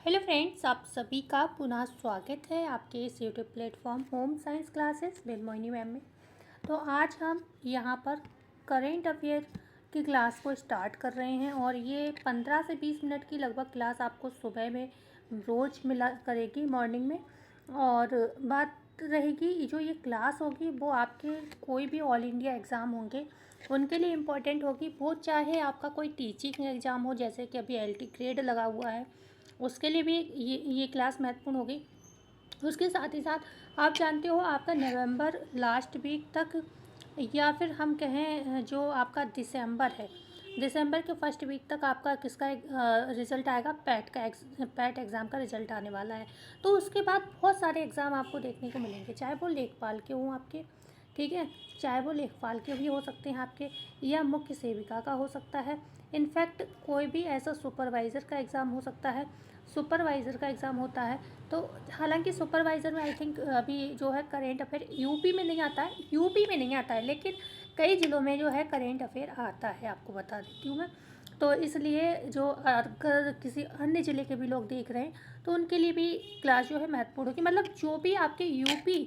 Hello friends, आप सभी का पुनः स्वागत है आपके इस YouTube platform home science classes with Mohini ma'am में। तो आज हम यहाँ पर करेंट अफेयर की क्लास को स्टार्ट कर रहे हैं और ये 15 से 20 मिनट की लगभग क्लास आपको सुबह में रोज़ मिला करेगी मॉर्निंग में। और बात रहेगी जो ये क्लास होगी वो आपके कोई भी ऑल इंडिया एग्ज़ाम होंगे उनके लिए इम्पोर्टेंट होगी, वो चाहे आपका कोई टीचिंग एग्ज़ाम हो, जैसे कि अभी LT ग्रेड लगा हुआ है उसके लिए भी ये क्लास महत्वपूर्ण होगी। उसके साथ ही साथ आप जानते हो आपका नवंबर लास्ट वीक तक या फिर हम कहें जो आपका दिसंबर है, दिसंबर के फर्स्ट वीक तक आपका किसका रिज़ल्ट आएगा, पैट एग्ज़ाम का रिज़ल्ट आने वाला है। तो उसके बाद बहुत सारे एग्ज़ाम आपको देखने को मिलेंगे, चाहे वो लेखपाल के हों आपके, ठीक है, चाहे वो लेखपाल के भी हो सकते हैं आपके, या मुख्य सेविका का हो सकता है। इनफैक्ट कोई भी ऐसा सुपरवाइज़र का एग्ज़ाम हो सकता है, सुपरवाइज़र का एग्ज़ाम होता है। तो हालांकि सुपरवाइज़र में आई थिंक अभी जो है करेंट अफेयर यूपी में नहीं आता है, लेकिन कई ज़िलों में जो है करेंट अफेयर आता है, आपको बता देती हूँ मैं। तो इसलिए जो अगर किसी अन्य ज़िले के भी लोग देख रहे हैं तो उनके लिए भी क्लास जो है महत्वपूर्ण होगी। मतलब जो भी आपके यूपी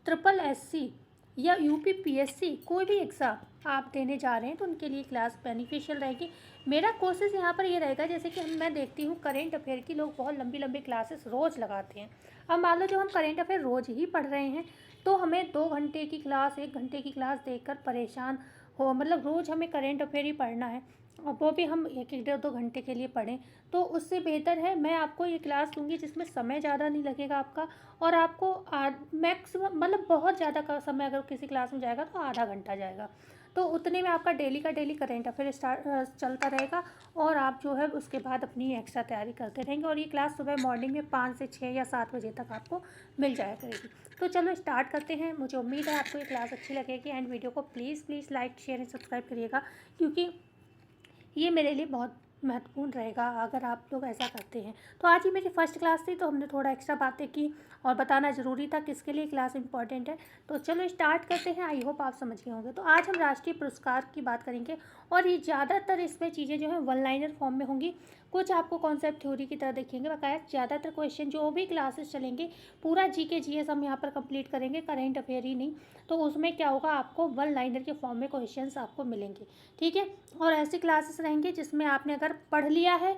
SSS या यूपी PSC कोई भी एग्ज़ाम आप देने जा रहे हैं तो उनके लिए क्लास बेनिफिशियल रहेगी। मेरा कोशिश यहाँ पर ये रहेगा, जैसे कि मैं देखती हूँ करेंट अफेयर की लोग बहुत लंबी लंबी क्लासेस रोज़ लगाते हैं। अब मान लो जो हम करेंट अफेयर रोज़ ही पढ़ रहे हैं तो हमें 2 घंटे की क्लास 1 घंटे की क्लास देखकर परेशान हो, मतलब रोज़ हमें करेंट अफेयर ही पढ़ना है और वो भी हम 1-1 1.5-2 घंटे के लिए पढ़ें, तो उससे बेहतर है मैं आपको ये क्लास दूंगी जिसमें समय ज़्यादा नहीं लगेगा आपका, और आपको मैक्सिमम मतलब बहुत ज़्यादा का समय अगर किसी क्लास में जाएगा तो आधा घंटा जाएगा, तो उतने में आपका डेली का डेली करेंट अफेयर चलता रहेगा और आप जो है उसके बाद अपनी एक्स्ट्रा तैयारी करते रहेंगे। और ये क्लास सुबह मॉर्निंग में 5 से 6 या 7 बजे तक आपको मिल जाया करेगी। तो चलो स्टार्ट करते हैं। मुझे उम्मीद है आपको ये क्लास अच्छी लगेगी एंड वीडियो को please like share and subscribe करिएगा, क्योंकि ये मेरे लिए बहुत महत्वपूर्ण रहेगा अगर आप लोग ऐसा करते हैं। तो आज ही मेरी फर्स्ट क्लास थी तो हमने थोड़ा एक्स्ट्रा बातें की और बताना ज़रूरी था किसके लिए क्लास इंपॉर्टेंट है। तो चलो स्टार्ट करते हैं, आई होप आप समझ गए होंगे। तो आज हम राष्ट्रीय पुरस्कार की बात करेंगे और ये ज़्यादातर इसमें चीज़ें जो हैं वन लाइनर फॉर्म में होंगी, कुछ आपको कॉन्सेप्ट थ्योरी की तरह देखेंगे। बकाया ज़्यादातर क्वेश्चन जो भी क्लासेस चलेंगे पूरा GK GS हम यहाँ पर कंप्लीट करेंगे, करेंट अफेयर ही नहीं। तो उसमें क्या होगा, आपको वन लाइनर के फॉर्म में क्वेश्चंस आपको मिलेंगे, ठीक है। और ऐसी क्लासेस रहेंगी जिसमें आपने अगर पढ़ लिया है,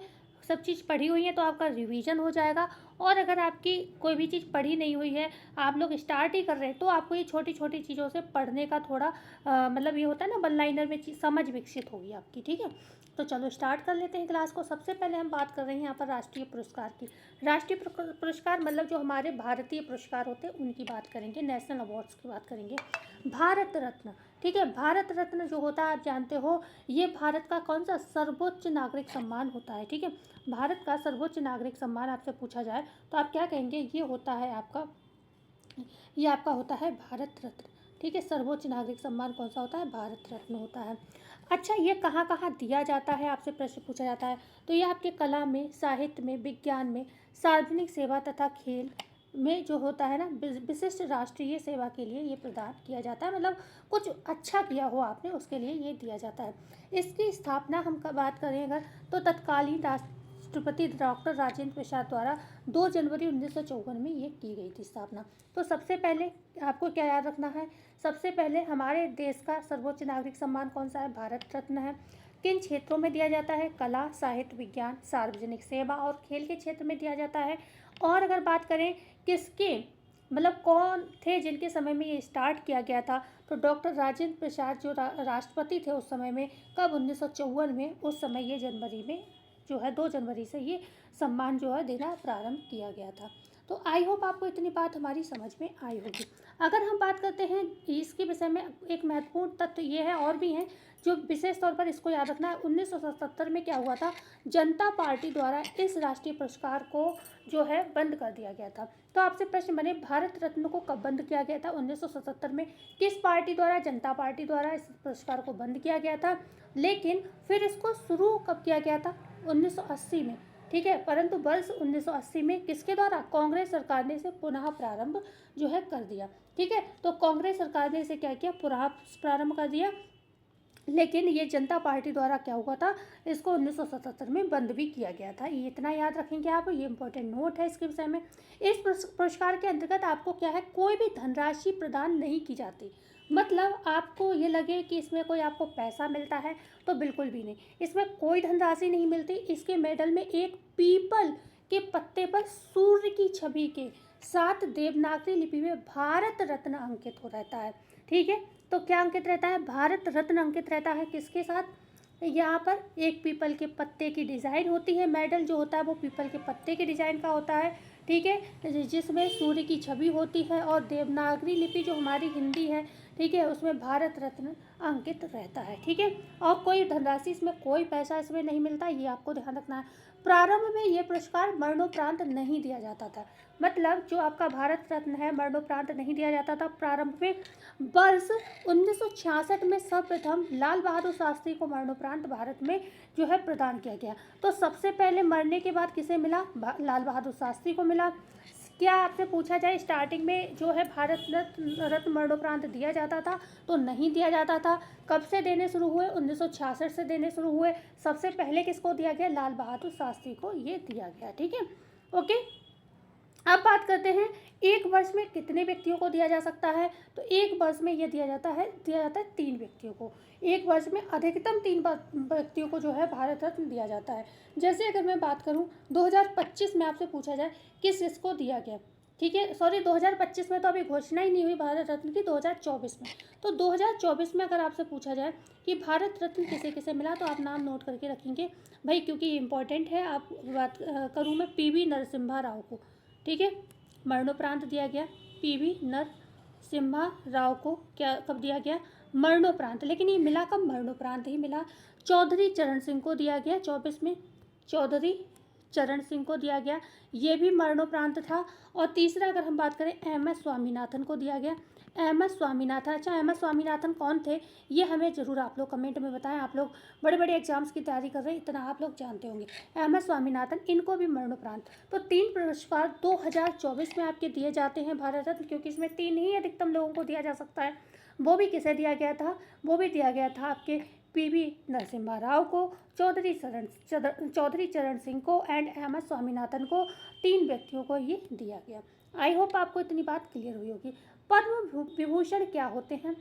सब चीज़ पढ़ी हुई है तो आपका रिवीजन हो जाएगा। और अगर आपकी कोई भी चीज़ पढ़ी नहीं हुई है, आप लोग स्टार्ट ही कर रहे हैं, तो आपको ये छोटी छोटी चीज़ों से पढ़ने का थोड़ा मतलब ये होता है ना, वन लाइनर में समझ विकसित होगी आपकी, ठीक है। तो चलो स्टार्ट कर लेते हैं क्लास को। सबसे पहले हम बात कर रहे हैं यहाँ पर राष्ट्रीय पुरस्कार की। राष्ट्रीय पुरस्कार मतलब जो हमारे भारतीय पुरस्कार होते हैं उनकी बात करेंगे, नेशनल अवार्ड्स की बात करेंगे। भारत रत्न, ठीक है, भारत रत्न जो होता है आप जानते हो ये भारत का कौन सा सर्वोच्च नागरिक सम्मान होता है, ठीक है। भारत का सर्वोच्च नागरिक सम्मान आपसे पूछा जाए तो आप क्या कहेंगे, ये होता है आपका, ये आपका होता है भारत रत्न, ठीक है। सर्वोच्च नागरिक सम्मान कौन सा होता है, भारत रत्न होता है। अच्छा, ये कहाँ कहाँ दिया जाता है, आपसे प्रश्न पूछा जाता है तो ये आपके कला में, साहित्य में, विज्ञान में, सार्वजनिक सेवा तथा खेल में जो होता है ना, विशिष्ट राष्ट्रीय सेवा के लिए ये प्रदान किया जाता है। मतलब कुछ अच्छा किया हो आपने उसके लिए ये दिया जाता है। इसकी स्थापना हम बात करें अगर तो तत्कालीन राष्ट्रपति डॉक्टर राजेंद्र प्रसाद द्वारा 2 जनवरी 1954 में ये की गई थी स्थापना। तो सबसे पहले आपको क्या याद रखना है, सबसे पहले हमारे देश का सर्वोच्च नागरिक सम्मान कौन सा है, भारत रत्न है। किन क्षेत्रों में दिया जाता है, कला, साहित्य, विज्ञान, सार्वजनिक सेवा और खेल के क्षेत्र में दिया जाता है। और अगर बात करें किसके मतलब कौन थे जिनके समय में ये स्टार्ट किया गया था, तो डॉक्टर राजेंद्र प्रसाद जो राष्ट्रपति थे उस समय में, कब, 1954 में, उस समय ये जनवरी में जो है 2 जनवरी से ये सम्मान जो है देना प्रारंभ किया गया था। तो आई होप आपको इतनी बात हमारी समझ में आई होगी। अगर हम बात करते हैं इसके विषय में, एक महत्वपूर्ण तथ्य ये है, और भी हैं जो विशेष तौर पर इसको याद रखना है। 1977 में क्या हुआ था, जनता पार्टी द्वारा इस राष्ट्रीय पुरस्कार को जो है बंद कर दिया गया था। तो आपसे प्रश्न बने, भारत रत्न को कब बंद किया गया था, 1977 में, किस पार्टी द्वारा, जनता पार्टी द्वारा इस पुरस्कार को बंद किया गया था। लेकिन फिर इसको शुरू कब किया गया था, 1980 में, ठीक है। परंतु वर्ष 1980 में किसके द्वारा, कांग्रेस सरकार ने इसे पुनः प्रारंभ जो है कर दिया, ठीक है। तो कांग्रेस सरकार ने इसे क्या किया, पुनः प्रारंभ कर दिया। लेकिन ये जनता पार्टी द्वारा क्या हुआ था, इसको 1977 में बंद भी किया गया था। ये इतना याद रखेंगे आप, ये इंपॉर्टेंट नोट है इसके विषय में। इस पुरस्कार के अंतर्गत आपको क्या है, कोई भी धनराशि प्रदान नहीं की जाती। मतलब आपको ये लगे कि इसमें कोई आपको पैसा मिलता है, तो बिल्कुल भी नहीं, इसमें कोई धनराशि नहीं मिलती। इसके मेडल में एक पीपल के पत्ते पर सूर्य की छवि के साथ देवनागरी लिपि में भारत रत्न अंकित हो रहता है। ठीक है, तो क्या अंकित रहता है, भारत रत्न अंकित रहता है। किसके साथ, यहाँ पर एक पीपल के पत्ते की डिज़ाइन होती है, मेडल जो होता है वो पीपल के पत्ते के डिज़ाइन का होता है। ठीक है, जिसमें सूर्य की छवि होती है और देवनागरी लिपि जो हमारी हिंदी है, ठीक है, उसमें भारत रत्न अंकित रहता है। ठीक है, और कोई धनराशि इसमें, कोई पैसा इसमें नहीं मिलता, ये आपको ध्यान रखना है। प्रारंभ में ये पुरस्कार मरणोपरांत नहीं दिया जाता था। मतलब जो आपका भारत रत्न है मरणोपरांत नहीं दिया जाता था प्रारंभ में। वर्ष 1966 में सर्वप्रथम लाल बहादुर शास्त्री को मरणोपरांत भारत में जो है प्रदान किया गया। तो सबसे पहले मरने के बाद किसे मिला, लाल बहादुर शास्त्री को मिला। क्या आपसे पूछा जाए स्टार्टिंग में जो है भारत रत्न मरणोपरांत दिया जाता था, तो नहीं दिया जाता था। कब से देने शुरू हुए, 1966 से देने शुरू हुए। सबसे पहले किसको दिया गया, लाल बहादुर शास्त्री को ये दिया गया। ठीक है, ओके। अब बात करते हैं एक वर्ष में कितने व्यक्तियों को दिया जा सकता है। तो एक वर्ष में ये दिया जाता है 3 व्यक्तियों को। एक वर्ष में अधिकतम 3 व्यक्तियों को जो है भारत रत्न दिया जाता है। जैसे अगर मैं बात करूं 2025 में आपसे पूछा जाए किस इसको दिया गया, ठीक है, सॉरी 2025 में तो अभी घोषणा ही नहीं हुई भारत रत्न की, 2024 में। तो 2024 में अगर आपसे पूछा जाए कि भारत रत्न किसे किसे मिला, तो आप नाम नोट करके रखेंगे भाई, क्योंकि ये इंपॉर्टेंट है। आप बात करूँ मैं PV नरसिम्हा राव को, ठीक है, मरणोपरांत दिया गया PV नरसिम्हा राव को। क्या कब दिया गया, मरणोपरांत। लेकिन ये मिला कब, मरणोपरांत ही मिला। चौधरी चरण सिंह को दिया गया 24 में, चौधरी चरण सिंह को दिया गया, ये भी मरणोपरांत था। और तीसरा अगर हम बात करें MS स्वामीनाथन को दिया गया, MS स्वामीनाथन। अच्छा, MS स्वामीनाथन कौन थे, ये हमें ज़रूर आप लोग कमेंट में बताएं। आप लोग बड़े बड़े एग्जाम्स की तैयारी कर रहे हैं, इतना आप लोग जानते होंगे। MS स्वामीनाथन, इनको भी मरणोपरांत। तो 3 पुरस्कार 2024 में आपके दिए जाते हैं भारत रत्न, क्योंकि इसमें 3 ही अधिकतम लोगों को दिया जा सकता है। वो भी किसे दिया गया था, वो भी दिया गया था आपके PV नरसिम्हा राव को, चौधरी चरण सिंह को एंड MS स्वामीनाथन को। 3 व्यक्तियों को ये दिया गया। आई होप आपको इतनी बात क्लियर हुई होगी। पद्म विभूषण क्या होते हैं,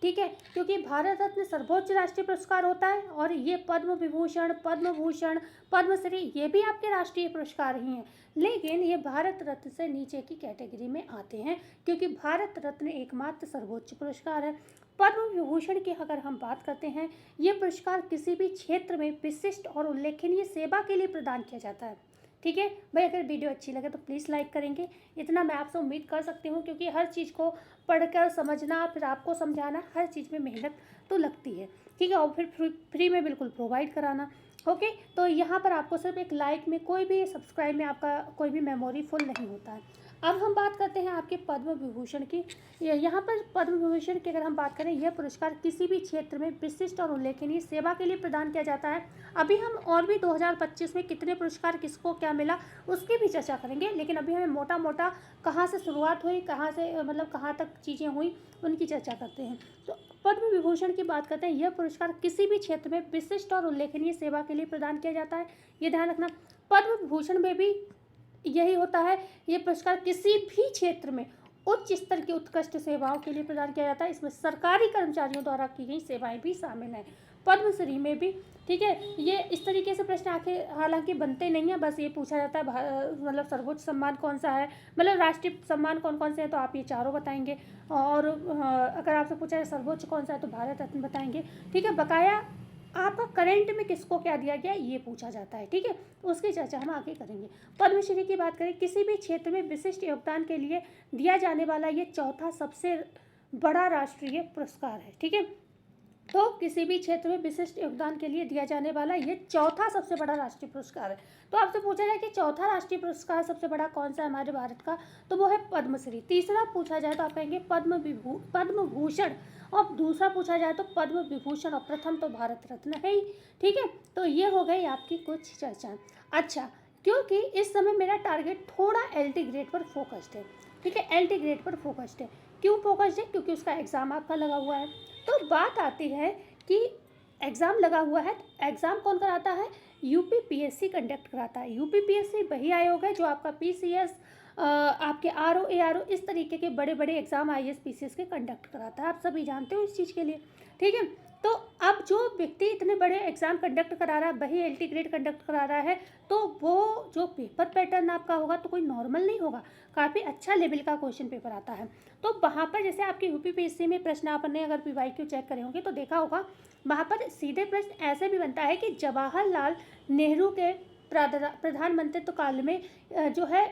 ठीक है, क्योंकि भारत रत्न सर्वोच्च राष्ट्रीय पुरस्कार होता है और ये पद्म विभूषण, पद्म भूषण, पद्मश्री ये भी आपके राष्ट्रीय पुरस्कार ही हैं, लेकिन ये भारत रत्न से नीचे की कैटेगरी में आते हैं, क्योंकि भारत रत्न एकमात्र सर्वोच्च पुरस्कार है। पद्म विभूषण की अगर हम बात करते हैं, ये पुरस्कार किसी भी क्षेत्र में विशिष्ट और उल्लेखनीय सेवा के लिए प्रदान किया जाता है। ठीक है भाई, अगर वीडियो अच्छी लगे तो प्लीज़ लाइक करेंगे, इतना मैं आपसे उम्मीद कर सकती हूँ, क्योंकि हर चीज़ को पढ़कर समझना, फिर आपको समझाना, हर चीज़ में मेहनत तो लगती है। ठीक है, और फिर फ्री में बिल्कुल प्रोवाइड कराना। ओके, तो यहाँ पर आपको सिर्फ एक लाइक में, कोई भी सब्सक्राइब में आपका कोई भी मेमोरी फुल नहीं होता है। अब हम बात करते हैं आपके पद्म विभूषण की। यहाँ पर पद्म विभूषण की अगर हम बात करें, यह पुरस्कार किसी भी क्षेत्र में विशिष्ट और उल्लेखनीय सेवा के लिए प्रदान किया जाता है। अभी हम और भी 2025 में कितने पुरस्कार किसको क्या मिला उसकी भी चर्चा करेंगे, लेकिन अभी हमें मोटा मोटा कहाँ से शुरुआत हुई, कहाँ से मतलब कहाँ तक चीज़ें हुई, उनकी चर्चा करते हैं। तो पद्म विभूषण की बात करते हैं, यह पुरस्कार किसी भी क्षेत्र में विशिष्ट और उल्लेखनीय सेवा के लिए प्रदान किया जाता है, ये ध्यान रखना। पद्म विभूषण में भी यही होता है, ये पुरस्कार किसी भी क्षेत्र में उच्च स्तर की उत्कृष्ट सेवाओं के लिए प्रदान किया जाता है। इसमें सरकारी कर्मचारियों द्वारा की गई सेवाएं भी शामिल हैं, पद्मश्री में भी। ठीक है, ये इस तरीके से प्रश्न आखिर हालांकि बनते नहीं हैं, बस ये पूछा जाता है मतलब सर्वोच्च सम्मान कौन सा है, मतलब राष्ट्रीय सम्मान कौन कौन से हैं, तो आप ये चारों बताएंगे। और अगर आपसे पूछा जाए सर्वोच्च कौन सा है, तो भारत रत्न बताएंगे। ठीक है, बकाया आपका करंट में किसको क्या दिया गया ये पूछा जाता है। ठीक है, तो उसकी चर्चा हम आगे करेंगे। पद्मश्री की बात करें, किसी भी क्षेत्र में विशिष्ट योगदान के लिए दिया जाने वाला ये चौथा सबसे बड़ा राष्ट्रीय पुरस्कार है। ठीक है, तो किसी भी क्षेत्र में विशिष्ट योगदान के लिए दिया जाने वाला ये चौथा सबसे बड़ा राष्ट्रीय पुरस्कार है। तो आपसे पूछा जाए कि चौथा राष्ट्रीय पुरस्कार सबसे बड़ा कौन सा है हमारे भारत का, तो वो है पद्मश्री। तीसरा पूछा जाए तो आप कहेंगे पद्म भूषण, और दूसरा पूछा जाए तो पद्म विभूषण, और प्रथम तो भारत रत्न है ही। ठीक है, तो ये हो गई आपकी कुछ चर्चाएं। अच्छा, क्योंकि इस समय मेरा टारगेट थोड़ा LT ग्रेड पर फोकस्ड है। ठीक है, LT ग्रेड पर फोकस्ड है। क्यों फोकस्ड है, क्योंकि उसका एग्ज़ाम आपका लगा हुआ है। तो बात आती है कि एग्ज़ाम लगा हुआ है। एग्ज़ाम कौन कराता है? यूपीपीएससी कंडक्ट कराता है। यूपीपीएससी वही आयोग है जो आपका पीसीएस, आपके आरओ, एआरओ, इस तरीके के बड़े बड़े एग्ज़ाम आईएएस पीसीएस के कंडक्ट कराता है। आप सभी जानते हो इस चीज़ के लिए, ठीक है। तो अब जो व्यक्ति इतने बड़े एग्ज़ाम कंडक्ट करा रहा है, वही एलटी ग्रेड कंडक्ट करा रहा है, तो वो जो पेपर पैटर्न आपका होगा तो कोई नॉर्मल नहीं होगा, काफ़ी अच्छा लेवल का क्वेश्चन पेपर आता है। तो वहाँ पर जैसे आपकी यूपीपीएससी में प्रश्न आपने अगर पीवाईक्यू चेक करे होंगे तो देखा होगा, वहाँ पर सीधे प्रश्न ऐसे भी बनता है कि जवाहरलाल नेहरू के प्रधानमंत्रित्व काल में जो है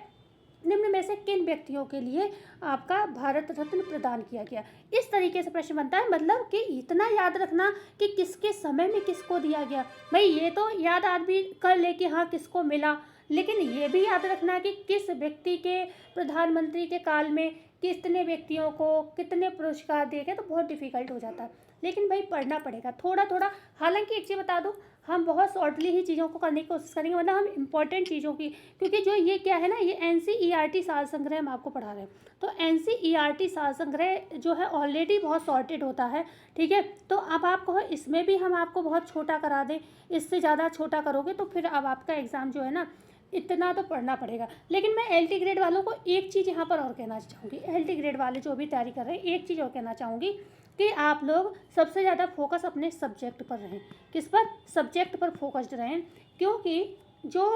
निम्न में से किन व्यक्तियों के लिए आपका भारत रत्न प्रदान किया गया। इस तरीके से प्रश्न बनता है। मतलब कि इतना याद रखना कि किसके समय में किसको दिया गया, भाई ये तो याद आदमी कर ले कि हाँ किसको मिला, लेकिन ये भी याद रखना कि किस व्यक्ति के प्रधानमंत्री के काल में कितने व्यक्तियों को कितने पुरस्कार दिए गए, तो बहुत डिफिकल्ट हो जाता है। लेकिन भाई पढ़ना पड़ेगा थोड़ा थोड़ा। हालांकि एक चीज़ बता दूं, हम बहुत शॉर्टली ही चीज़ों को करने की कोशिश करेंगे, मतलब हम इंपॉर्टेंट चीज़ों की, क्योंकि जो ये क्या है ना, ये एनसीईआरटी साल संग्रह हम आपको पढ़ा रहे हैं। तो एनसीईआरटी साल संग्रह जो है ऑलरेडी बहुत सॉर्टेड होता है, ठीक है। तो अब आप कहो इसमें भी हम आपको बहुत छोटा करा दें, इससे ज़्यादा छोटा करोगे तो फिर अब आपका एग्ज़ाम जो है ना, इतना तो पढ़ना पड़ेगा। लेकिन मैं एलटी ग्रेड वालों को एक चीज़ यहाँ पर और कहना चाहूँगी, एलटी ग्रेड वाले जो भी तैयारी कर रहे हैं, एक चीज़ और कहना चाहूँगी कि आप लोग सबसे ज़्यादा फोकस अपने सब्जेक्ट पर रहें। किस पर? सब्जेक्ट पर फोकस्ड रहें, क्योंकि जो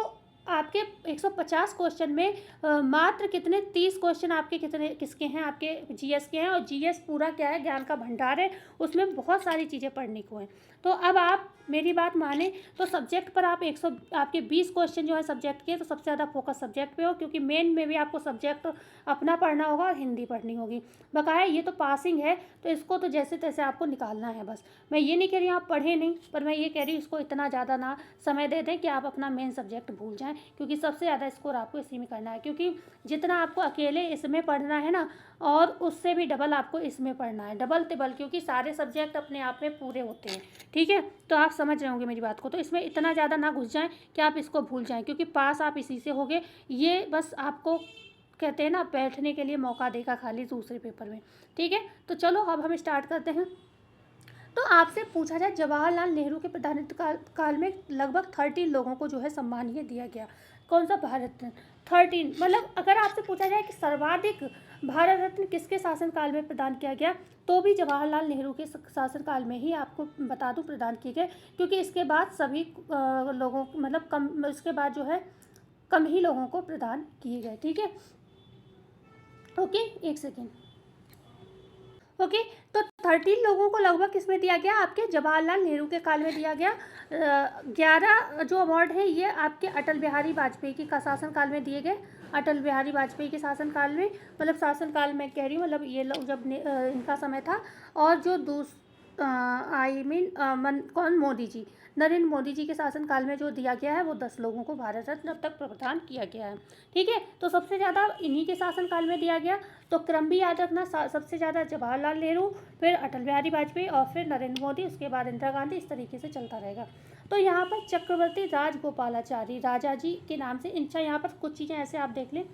आपके 150 क्वेश्चन में मात्र कितने 30 क्वेश्चन आपके कितने किसके हैं, आपके जीएस के हैं। और जीएस पूरा क्या है, ज्ञान का भंडार है, उसमें बहुत सारी चीज़ें पढ़ने को हैं। तो अब आप मेरी बात माने तो सब्जेक्ट पर आप आपके 20 क्वेश्चन जो है सब्जेक्ट के, तो सबसे ज़्यादा फोकस सब्जेक्ट पे हो, क्योंकि मेन में भी आपको सब्जेक्ट अपना पढ़ना होगा और हिंदी पढ़नी होगी। बकाया ये तो पासिंग है, तो इसको तो जैसे तैसे आपको निकालना है बस। मैं ये नहीं कह रही हूँ आप पढ़े नहीं, पर मैं ये कह रही हूँ इसको इतना ज़्यादा ना समय दे दें कि आप अपना मेन सब्जेक्ट भूल जाएं, क्योंकि सबसे ज़्यादा स्कोर आपको इसी में करना है। क्योंकि जितना आपको अकेले इसमें पढ़ना है ना, और उससे भी डबल आपको इसमें पढ़ना है, डबल टिबल, क्योंकि सारे सब्जेक्ट अपने आप में पूरे होते हैं, ठीक है। तो आप समझ रहे होंगे मेरी बात को। तो इसमें इतना ज़्यादा ना घुस जाएं कि आप इसको भूल जाएं, क्योंकि पास आप इसी से होगे। ये बस आपको कहते हैं ना बैठने के लिए मौका देगा खाली दूसरे पेपर में, ठीक है। तो चलो अब हम स्टार्ट करते हैं। तो आपसे पूछा जाए, जवाहरलाल नेहरू के प्रधानमंत्री काल में लगभग 13 लोगों को जो है सम्मान ये दिया गया। कौन सा? भारत रत्न। 13, मतलब अगर आपसे पूछा जाए कि सर्वाधिक भारत रत्न किसके शासनकाल में प्रदान किया गया, तो भी जवाहरलाल नेहरू के शासनकाल में ही आपको बता दूं प्रदान किए गए, क्योंकि इसके बाद सभी लोगों मतलब कम, इसके बाद जो है कम ही लोगों को प्रदान किए गए, ठीक है। ओके, एक सेकेंड। ओके, तो 13 लोगों को लगभग किसमें दिया गया? आपके जवाहरलाल नेहरू के काल में दिया गया। 11 जो अवार्ड है ये आपके अटल बिहारी वाजपेयी के शासनकाल में दिए गए। अटल बिहारी वाजपेयी के शासनकाल में, मतलब शासनकाल में कह रही हूँ, मतलब ये लोग जब इनका समय था। और जो कौन? मोदी जी, नरेंद्र मोदी जी के शासनकाल में जो दिया गया है वो 10 लोगों को भारत रत्न अब तक प्रदान किया गया है, ठीक है। तो सबसे ज़्यादा इन्हीं के शासनकाल में दिया गया। तो क्रम भी याद रखना, सबसे ज़्यादा जवाहरलाल नेहरू, फिर अटल बिहारी वाजपेयी और फिर नरेंद्र मोदी, उसके बाद इंदिरा गांधी, इस तरीके से चलता रहेगा। तो यहाँ पर चक्रवर्ती राजगोपालाचारी राजा जी के नाम से इनका, यहाँ पर कुछ चीज़ें ऐसे आप देख लें,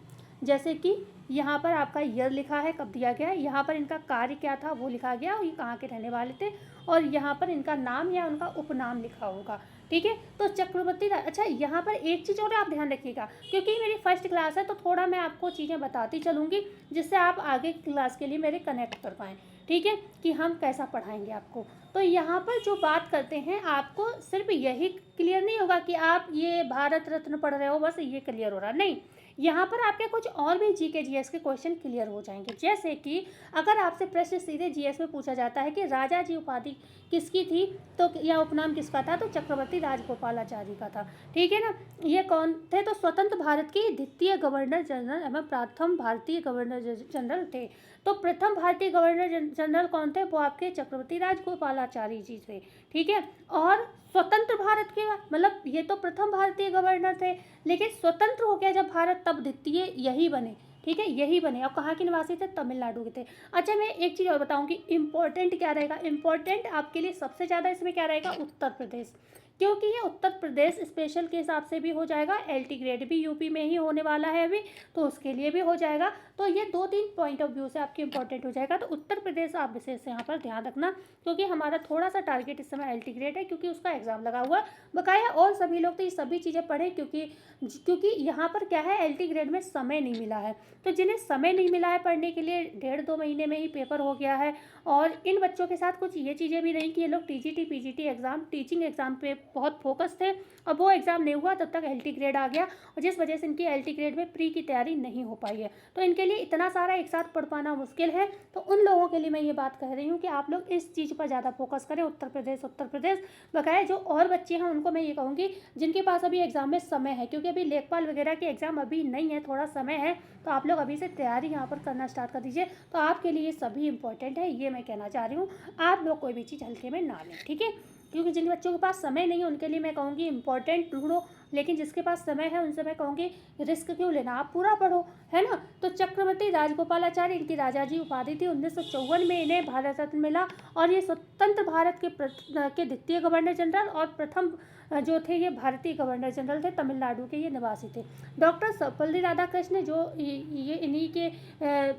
जैसे कि यहाँ पर आपका ईयर लिखा है, कब दिया गया है, यहाँ पर इनका कार्य क्या था वो लिखा गया, और ये कहाँ के रहने वाले थे, और यहाँ पर इनका नाम या उनका उपनाम लिखा होगा, ठीक है। तो चक्रवर्ती अच्छा, यहाँ पर एक चीज़ और आप ध्यान रखिएगा, क्योंकि मेरी फर्स्ट क्लास है तो थोड़ा मैं आपको चीज़ें बताती चलूँगी, जिससे आप आगे क्लास के लिए मेरे कनेक्ट कर पाएँ, ठीक है, कि हम कैसा पढ़ाएंगे आपको। तो यहाँ पर जो बात करते हैं, आपको सिर्फ यही क्लियर नहीं होगा कि आप ये भारत रत्न पढ़ रहे हो, बस ये क्लियर हो रहा नहीं। यहाँ पर आपके कुछ और भी जीके जीएस के क्वेश्चन क्लियर हो जाएंगे। जैसे कि अगर आपसे प्रश्न सीधे जीएस में पूछा जाता है कि राजा जी उपाधि किसकी थी, तो या उपनाम किसका था, तो चक्रवर्ती राजगोपालाचारी का था, ठीक है ना। ये कौन थे? तो स्वतंत्र भारत के द्वितीय गवर्नर जनरल एवं प्रथम भारतीय गवर्नर जनरल थे। तो प्रथम भारतीय गवर्नर जनरल कौन थे? वो आपके चक्रवर्ती राजगोपालाचारी जी थे, ठीक है। और स्वतंत्र भारत के, मतलब ये तो प्रथम भारतीय गवर्नर थे, लेकिन स्वतंत्र हो गया जब भारत, तब द्वितीय यही बने, ठीक है, यही बने। और कहाँ के निवासी थे? तमिलनाडु के थे। अच्छा, मैं एक चीज़ और बताऊंगी, इंपॉर्टेंट क्या रहेगा, इंपॉर्टेंट आपके लिए सबसे ज़्यादा इसमें क्या रहेगा? उत्तर प्रदेश, क्योंकि ये उत्तर प्रदेश स्पेशल के हिसाब से भी हो जाएगा, LT ग्रेड भी यूपी में ही होने वाला है अभी, तो उसके लिए भी हो जाएगा। तो ये 2-3 पॉइंट ऑफ व्यू से आपके इंपॉर्टेंट हो जाएगा। तो उत्तर प्रदेश आप विशेष यहाँ पर ध्यान रखना, क्योंकि हमारा थोड़ा सा टारगेट इस समय LT ग्रेड है, क्योंकि उसका एग्जाम लगा हुआ बकाया। और सभी लोग तो ये सभी चीज़ें पढ़ें, क्योंकि यहाँ पर क्या है, LT ग्रेड में समय नहीं मिला है। तो जिन्हें समय नहीं मिला है पढ़ने के लिए, 1.5-2 महीने में ही पेपर हो गया है। और इन बच्चों के साथ कुछ ये चीज़ें भी रही कि ये लोग TGT PGT exam, teaching exam पे बहुत फोकस थे, और वो एग्ज़ाम नहीं हुआ तब तक LT ग्रेड आ गया, और जिस वजह से इनकी LT ग्रेड में प्री की तैयारी नहीं हो पाई है। तो इनके लिए इतना सारा एक साथ पढ़ पाना मुश्किल है। तो उन लोगों के लिए मैं ये बात कह रही हूँ कि आप लोग इस चीज़ पर ज़्यादा फोकस करें, उत्तर प्रदेश बकाया। जो और बच्चे हैं उनको मैं ये कहूँगी जिनके पास अभी एग्ज़ाम में समय है, क्योंकि अभी लेखपाल वगैरह के एग्ज़ाम अभी नहीं है, थोड़ा समय है, तो आप लोग अभी से तैयारी यहाँ पर करना स्टार्ट कर दीजिए। तो आपके लिए सभी इंपॉर्टेंट है, ये मैं कहना चाह रही हूँ। आप लोग कोई भी चीज़ हल्के में ना लें, ठीक है। क्योंकि जिन बच्चों के पास समय नहीं है उनके लिए मैं कहूँगी इंपॉर्टेंट ढूंढो, लेकिन जिसके पास समय है उनसे मैं कहूँगी रिस्क क्यों लेना, आप पूरा पढ़ो, है ना। तो चक्रवर्ती राजगोपालाचारी इनकी राजा जी उपाधि थी। 1954 में इन्हें भारत रत्न मिला, और ये स्वतंत्र भारत के द्वितीय गवर्नर जनरल और प्रथम जो थे ये भारतीय गवर्नर जनरल थे। तमिलनाडु के ये निवासी थे। डॉक्टर सर्वपल्ली राधाकृष्ण, जो ये इन्हीं के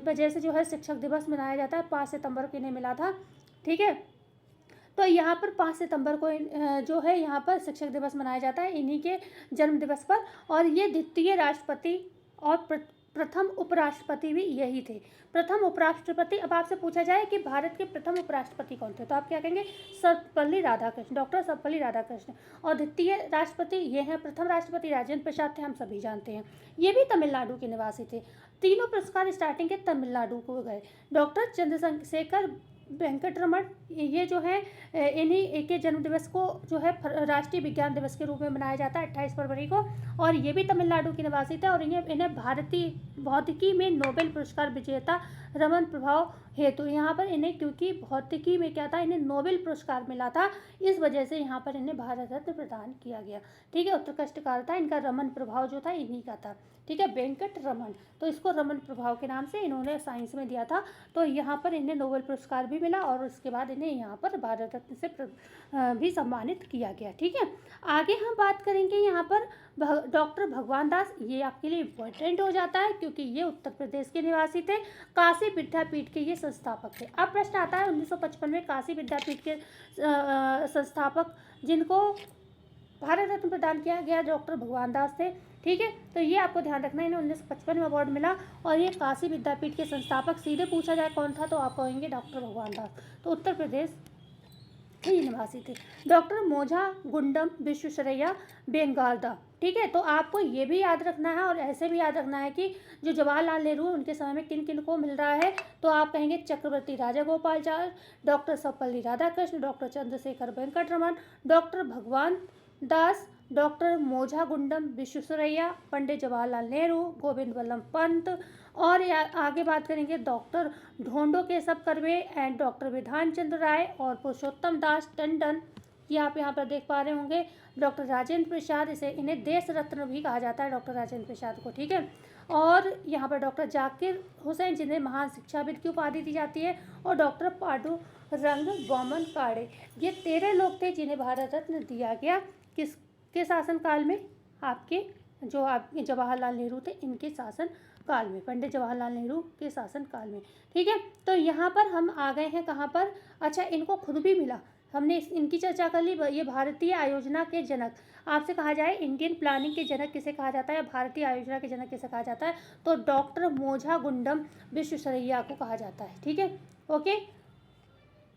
वजह से जो है शिक्षक दिवस मनाया जाता है, 5 सितंबर को इन्हें मिला था, ठीक है। तो यहाँ पर 5 सितंबर को जो है यहाँ पर शिक्षक दिवस मनाया जाता है इन्हीं के जन्म दिवस पर। और ये द्वितीय राष्ट्रपति और प्रथम उपराष्ट्रपति भी यही थे। प्रथम उपराष्ट्रपति, अब आपसे पूछा जाए कि भारत के प्रथम उपराष्ट्रपति कौन थे, तो आप क्या कहेंगे, सर्वपल्ली राधाकृष्ण, डॉक्टर सर्वपल्ली राधाकृष्ण। और द्वितीय राष्ट्रपति ये हैं, प्रथम राष्ट्रपति राजेंद्र प्रसाद थे, हम सभी जानते हैं, ये भी तमिलनाडु के निवासी थे। तीनों पुरस्कार स्टार्टिंग के तमिलनाडु को गए। डॉक्टर चंद्रशेखर वेंकटरमण, ये जो है इन्हीं के जन्म दिवस को जो है राष्ट्रीय विज्ञान दिवस के रूप में मनाया जाता है 28 फरवरी को, और ये भी तमिलनाडु के निवासी थे। और इन्हें भारतीय भौतिकी में नोबेल पुरस्कार विजेता रमन प्रभाव हेतु यहाँ पर इन्हें, क्योंकि भौतिकी में क्या था, इन्हें नोबेल पुरस्कार मिला था, इस वजह से यहाँ पर इन्हें भारत रत्न प्रदान किया गया, ठीक है। उत्कृष्टकार था इनका, रमन प्रभाव जो था इन्हीं का था, ठीक है, वेंकट रमन, तो इसको रमन प्रभाव के नाम से इन्होंने साइंस में दिया था। तो यहाँ पर इन्हें नोबेल पुरस्कार भी मिला, और उसके बाद इन्हें यहाँ पर भारत रत्न से भी सम्मानित किया गया, ठीक है। आगे हम बात करेंगे यहाँ पर डॉक्टर भगवान दास, ये आपके लिए इम्पोर्टेंट हो जाता है, क्योंकि ये उत्तर प्रदेश के निवासी थे, काशी विद्यापीठ के ये संस्थापक थे। अब प्रश्न आता है 1955 में काशी विद्यापीठ के संस्थापक जिनको भारत रत्न प्रदान किया गया डॉक्टर भगवान दास थे, ठीक है। तो ये आपको ध्यान रखना है, इन्हें 1955 में अवार्ड मिला, और ये काशी विद्यापीठ के संस्थापक, सीधे पूछा जाए कौन था तो आप कहेंगे डॉक्टर भगवान दास, तो उत्तर प्रदेश के निवासी थे। डॉक्टर मोझा गुंडम विश्वेश्वरैया बेंगालदा, ठीक है। तो आपको ये भी याद रखना है, और ऐसे भी याद रखना है कि जो जवाहरलाल नेहरू उनके समय में किन किन को मिल रहा है, तो आप कहेंगे Chakravarti Rajagopalachari, doctor Sarvepalli Radhakrishna, doctor Chandrashekhar Venkataraman, doctor Bhagwan Das, doctor Mokshagundam Visvesvaraya, Pandit Jawaharlal Nehru, Govind Ballabh Pant, और आगे बात करेंगे doctor Dhondo Keshav Karve and doctor Bidhan Chandra राय और पुरुषोत्तम दास टंडन, ये आप यहाँ पर देख पा रहे होंगे। डॉक्टर राजेंद्र प्रसाद, इन्हें देश रत्न भी कहा जाता है डॉक्टर राजेंद्र प्रसाद को, ठीक है। और यहाँ पर डॉक्टर जाकिर हुसैन, जिन्हें महान शिक्षाविद की उपाधि दी जाती है, और डॉक्टर पांडुरंग बॉमन काड़े, ये 13 लोग थे जिन्हें भारत रत्न दिया गया किसके शासनकाल में, आपके जो आपके जवाहरलाल नेहरू थे इनके शासन काल में, पंडित जवाहरलाल नेहरू के शासन काल में, ठीक है। तो यहाँ पर हम आ गए हैं कहाँ पर, अच्छा इनको खुद भी मिला, हमने इनकी चर्चा कर ली। ये भारतीय आयोजना के जनक, आपसे कहा जाए इंडियन प्लानिंग के जनक किसे कहा जाता है, भारतीय आयोजना के जनक किसे कहा जाता है, तो डॉक्टर मोझा गुंडम विश्वेश्वरैया को कहा जाता है, ठीक है, ओके।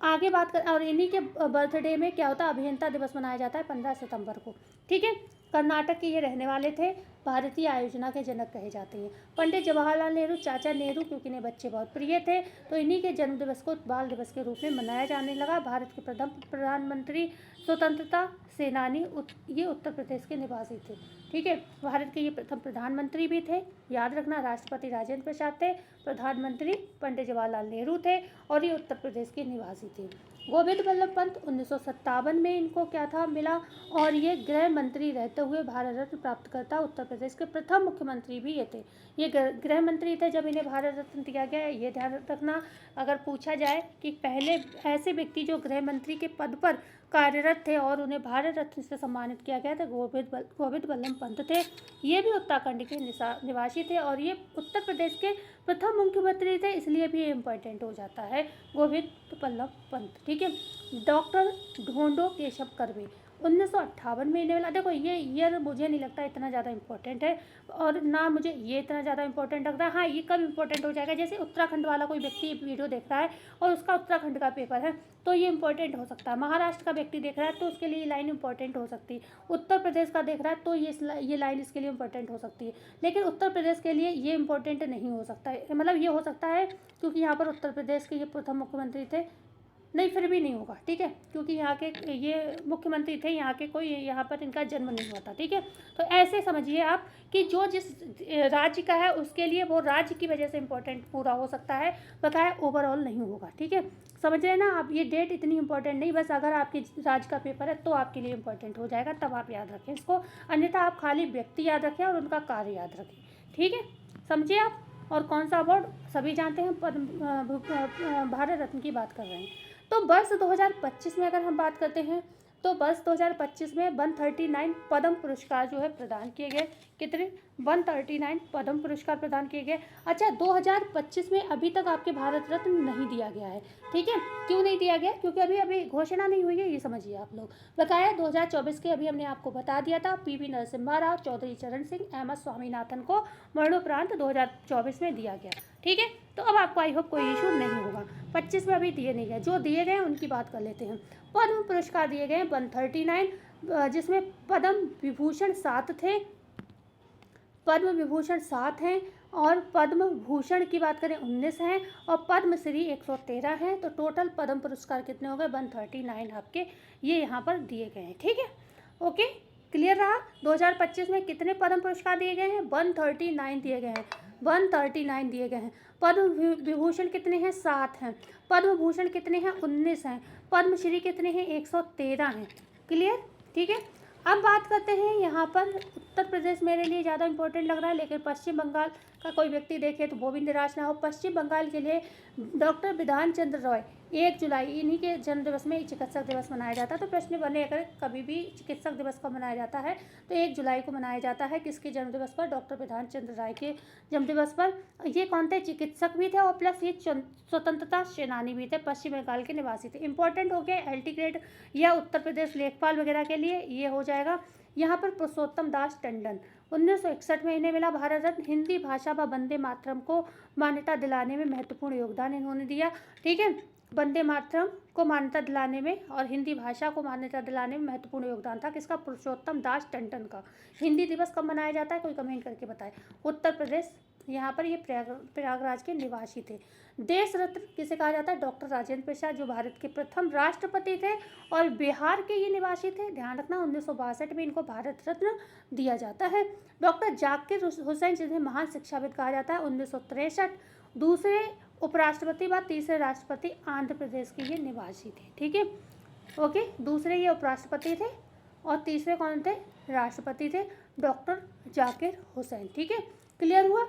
आगे बात कर, और इन्हीं के बर्थडे में क्या होता है, अभियंता दिवस मनाया जाता है 15 सितंबर को, ठीक है। कर्नाटक के ये रहने वाले थे, भारतीय आयोजना के जनक कहे जाते हैं। पंडित जवाहरलाल नेहरू, चाचा नेहरू, क्योंकि इन्हें बच्चे बहुत प्रिय थे, तो इन्हीं के जन्म दिवस को बाल दिवस के रूप में मनाया जाने लगा। भारत के प्रथम प्रधानमंत्री, स्वतंत्रता सेनानी, ये उत्तर प्रदेश के निवासी थे, ठीक है। भारत के ये प्रथम प्रधानमंत्री भी थे, याद रखना, राष्ट्रपति राजेंद्र प्रसाद थे, प्रधानमंत्री पंडित जवाहरलाल नेहरू थे, और ये उत्तर प्रदेश के निवासी थे। गोविंद बल्लभ पंत 1957 में इनको क्या था मिला, और ये गृह मंत्री रहते हुए भारत रत्न प्राप्तकर्ता उत्तर प्रदेश के प्रथम मुख्यमंत्री भी ये थे। ये गृह मंत्री थे जब इन्हें भारत रत्न दिया गया। ये ध्यान रखना, अगर पूछा जाए कि पहले ऐसे व्यक्ति जो गृह मंत्री के पद पर कार्यरत थे और उन्हें भारत रत्न से सम्मानित किया गया था, गोविंद बल्लभ पंत थे। ये भी उत्तराखंड के निवासी थे और ये उत्तर प्रदेश के प्रथम मुख्यमंत्री थे, इसलिए भी ये इम्पोर्टेंट हो जाता है गोविंद बल्लभ पंत। ठीक है। डॉक्टर ढोंडो केशव कर्वे 1958 में इन्हें मिला। देखो ये ईयर मुझे नहीं लगता इतना ज़्यादा इम्पोर्टेंट है, और ना मुझे ये इतना ज़्यादा इम्पोर्टेंट लगता है। हाँ, ये कब इम्पोर्टेंट हो जाएगा, जैसे उत्तराखंड वाला कोई व्यक्ति वीडियो देख रहा है और उसका उत्तराखंड का पेपर है तो ये इंपॉर्टेंट हो सकता है। महाराष्ट्र का व्यक्ति देख रहा है तो उसके लिए ये लाइन इंपॉर्टेंट हो सकती है। उत्तर प्रदेश का देख रहा है तो ये लाइन इसके लिए इंपॉर्टेंट हो सकती है, लेकिन उत्तर प्रदेश के लिए ये इंपॉर्टेंट नहीं हो सकता है। मतलब ये हो सकता है क्योंकि यहाँ पर उत्तर प्रदेश के ये प्रथम मुख्यमंत्री थे, नहीं फिर भी नहीं होगा। ठीक है, क्योंकि यहाँ के ये मुख्यमंत्री थे, यहाँ के कोई यहाँ पर इनका जन्म नहीं हुआ था। ठीक है, तो ऐसे समझिए आप कि जो जिस राज्य का है उसके लिए वो राज्य की वजह से इम्पोर्टेंट पूरा हो सकता है, बकाया ओवरऑल नहीं होगा। ठीक है, समझ रहे हैं ना आप। ये डेट इतनी इंपॉर्टेंट नहीं, बस अगर आपके राज्य का पेपर है तो आपके लिए इम्पोर्टेंट हो जाएगा, तब आप याद रखें इसको, अन्यथा आप खाली व्यक्ति याद रखें और उनका कार्य याद रखें। ठीक है, समझिए आप। और कौन सा अवार्ड सभी जानते हैं, भारत रत्न की बात कर रहे हैं। तो वर्ष 2025 में अगर हम बात करते हैं तो वर्ष 2025 में 139 पद्म पुरस्कार जो है प्रदान किए गए। कितने? 139 पद्म पुरस्कार प्रदान किए गए। अच्छा, 2025 में अभी तक आपके भारत रत्न नहीं दिया गया है। ठीक है, क्यों नहीं दिया गया? क्योंकि अभी घोषणा नहीं हुई है, ये समझिए आप लोग। बकाया 2024 के अभी हमने आपको बता दिया था, पीवी नरसिम्हा राव, चौधरी चरण सिंह, एम एस स्वामीनाथन को मरणोपरांत 2024 में दिया गया। ठीक है, तो अब आपको आई होप कोई इशू नहीं होगा। 25 में अभी दिए नहीं गए, जो दिए गए उनकी बात कर लेते हैं। पद्म पुरस्कार दिए गए 139, जिसमें पद्म विभूषण 7 थे, पद्म विभूषण 7 हैं, और पद्म भूषण की बात करें 19 हैं, और पद्मश्री 113 हैं। तो टोटल पद्म पुरस्कार कितने हो गए? 139 आपके ये यहाँ पर दिए गए हैं। ठीक है, ओके, क्लियर रहा। 2025 में कितने पद्म पुरस्कार दिए गए हैं? 139 दिए गए हैं, 139 दिए गए हैं। पद्म विभूषण कितने हैं? 7 हैं। पद्म भूषण कितने हैं? 19 हैं। पद्मश्री कितने हैं? 113 हैं। क्लियर? ठीक है, अब बात करते हैं यहाँ पर उत्तर प्रदेश मेरे लिए ज़्यादा इंपॉर्टेंट लग रहा है, लेकिन पश्चिम बंगाल का कोई व्यक्ति देखे तो वो भी निराश ना हो। पश्चिम बंगाल के लिए डॉक्टर बिधान चंद्र रॉय 1 जुलाई, इन्हीं के जन्म दिवस में चिकित्सक दिवस मनाया जाता है। तो प्रश्न बने, अगर कभी भी चिकित्सक दिवस कब मनाया जाता है तो 1 जुलाई को मनाया जाता है। किसके जन्म दिवस पर? डॉक्टर बिधान चंद्र राय के जन्म दिवस पर। ये कौन थे? चिकित्सक भी थे और प्लस ये स्वतंत्रता सेनानी भी थे, पश्चिम बंगाल के निवासी थे। इंपॉर्टेंट हो गया LT ग्रेड या उत्तर प्रदेश लेखपाल वगैरह के लिए, ये हो जाएगा। यहाँ पर पुरुषोत्तम दास टंडन 1961 में इन्हें मिला भारत रत्न। हिंदी भाषा व वंदे मातरम को मान्यता दिलाने में महत्वपूर्ण योगदान इन्होंने दिया। ठीक है, वंदे मातरम को मान्यता दिलाने में और हिंदी भाषा को मान्यता दिलाने में महत्वपूर्ण योगदान था किसका? पुरुषोत्तम दास टंडन का। हिंदी दिवस कब मनाया जाता है? कोई कमेंट करके बताए। उत्तर प्रदेश, यहाँ पर ये प्रयागराज के निवासी थे। देश रत्न किसे कहा जाता है? डॉक्टर राजेंद्र प्रसाद, जो भारत के प्रथम राष्ट्रपति थे और बिहार के ये निवासी थे। ध्यान रखना, 1962 में इनको भारत रत्न दिया जाता है। डॉक्टर जाकिर हुसैन, जिन्हें महान शिक्षाविद कहा जाता है, 1963। दूसरे उपराष्ट्रपति व तीसरे राष्ट्रपति आंध्र प्रदेश के ये निवासी थे। ठीक है, ओके, दूसरे ये उपराष्ट्रपति थे और तीसरे कौन थे? राष्ट्रपति थे, डॉक्टर जाकिर हुसैन। ठीक है, क्लियर हुआ?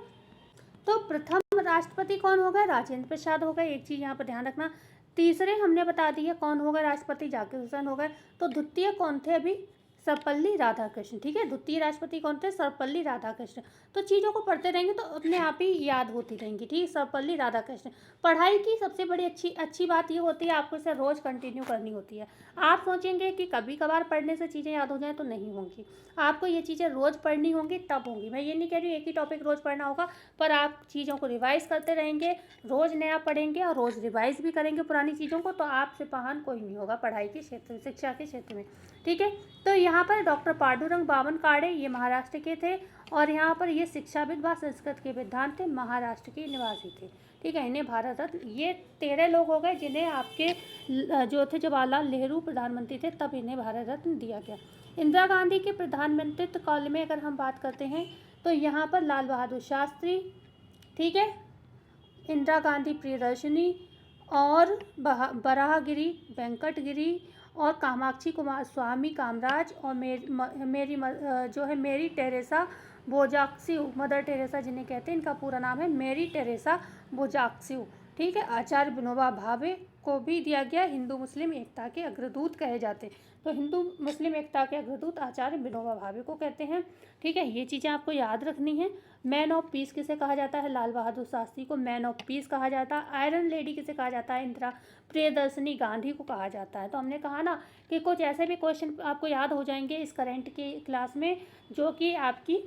तो प्रथम राष्ट्रपति कौन होगा? राजेंद्र प्रसाद होगा। एक चीज़ यहाँ पर ध्यान रखना। तीसरे हमने बता दिया कौन होगा? राष्ट्रपति जाकिर हुसैन होगा। तो द्वितीय कौन थे? अभी सर्वपल्ली राधाकृष्ण। ठीक है, द्वितीय राष्ट्रपति कौन थे? सर्वपल्ली राधाकृष्ण। तो चीज़ों को पढ़ते रहेंगे तो अपने आप ही याद होती रहेंगी। ठीक, सर्वपल्ली राधाकृष्ण। पढ़ाई की सबसे बड़ी अच्छी बात ये होती है, आपको इसे रोज़ कंटिन्यू करनी होती है। आप सोचेंगे कि कभी कभार पढ़ने से चीज़ें याद हो जाएं, तो नहीं होंगी। आपको ये चीज़ें रोज़ पढ़नी होंगी, तब होंगी। मैं ये नहीं कह रही एक ही टॉपिक रोज़ पढ़ना होगा, पर आप चीज़ों को रिवाइज़ करते रहेंगे, रोज़ नया पढ़ेंगे और रोज़ रिवाइज़ भी करेंगे पुरानी चीज़ों को, तो आपसे महान कोई नहीं होगा पढ़ाई के क्षेत्र, शिक्षा के क्षेत्र में। ठीक है, तो यहाँ पर डॉक्टर पांडुरंग बावन काड़े, ये महाराष्ट्र के थे, और यहाँ पर ये शिक्षाविद व संस्कृत के विद्वान थे, महाराष्ट्र के निवासी थे। ठीक है, इन्हें भारत रत्न, ये 13 लोग हो गए जिन्हें आपके जो थे जवाहरलाल नेहरू प्रधानमंत्री थे, तब इन्हें भारत रत्न दिया गया। इंदिरा गांधी के प्रधानमंत्रित्व काल में अगर हम बात करते हैं तो यहाँ पर लाल बहादुर शास्त्री, ठीक है, इंदिरा गांधी प्रियदर्शनी और बराहगिरी, वेंकटगिरी और कामाक्षी कुमार स्वामी कामराज और जो है मेरी टेरेसा बोजाक्स्यू, मदर टेरेसा जिन्हें कहते हैं, इनका पूरा नाम है मेरी टेरेसा बोजाक्स्यू। ठीक है, आचार्य विनोबा भावे को भी दिया गया हिंदू मुस्लिम एकता के अग्रदूत कहे जाते हैं। तो हिंदू मुस्लिम एकता के अग्रदूत आचार्य विनोबा भावे को कहते हैं। ठीक है, ये चीज़ें आपको याद रखनी है। मैन ऑफ पीस किसे कहा जाता है? लाल बहादुर शास्त्री को मैन ऑफ पीस कहा जाता है। आयरन लेडी किसे कहा जाता है? इंदिरा प्रियदर्शनी गांधी को कहा जाता है। तो हमने कहा ना कि कुछ ऐसे भी क्वेश्चन आपको याद हो जाएंगे इस करंट की क्लास में, जो कि आपकी